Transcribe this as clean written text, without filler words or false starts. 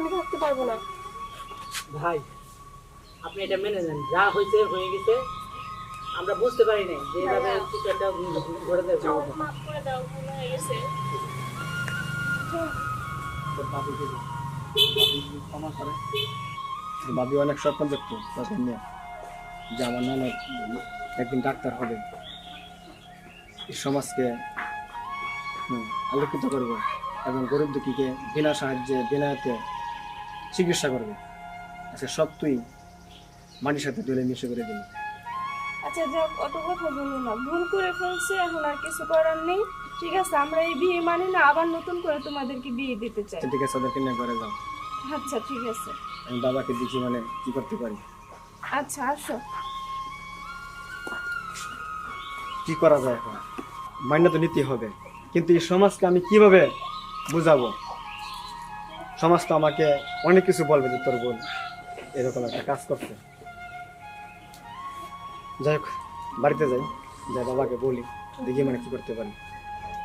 আমি থাকতে পারবো না। ভাই আপনি এটা মেনে নেন, যা হয়েছে হয়ে গেছে। আমরা বুঝতে পারি নাই যে এইভাবে কিছু একটা ঘটে যাবে। আমাকে মাফ করে দাও, ভুল হয়ে গেছে। ক্ষমা করে। ভাবি অনেক স্বপ্ন দেখতো তাকে নিয়ে, যে আমার নানা একদিন ডাক্তার হবে, এই সমাজকে আলোকিত করবে এবং গরিব দুঃখীকে বিনা সাহায্যে বিনা এতে চিকিৎসা করবে। আচ্ছা সব তুই মাটির সাথে তুলে মিশে করে দিলি। আচ্ছা যাও, অত কথা বলো না, ভুল করে ফেলছি, এখন আর কিছু করার নেই। ঠিক আছে, আমরা এই বিয়ে মানি না, আবার নতুন করে তোমাদেরকে বিয়ে দিতে চাই। ঠিক আছে, ওদেরকে নিয়ে ঘরে যাও। আচ্ছা ঠিক আছে। আমি বাবাকে দেখি মানে কি করতে পারি। আচ্ছা আসো। কি করা যায় এখন? মাইনা তো নিতে হবে, কিন্তু এই সমাজকে আমি কিভাবে বুঝাবো? সমাজ তো আমাকে অনেক কিছু বলবে যে তোর বোন এরকম একটা কাজ করছে। যাই হোক, বাড়িতে যাই, যাই বাবাকে বলি, দেখি মানে কি করতে পারি।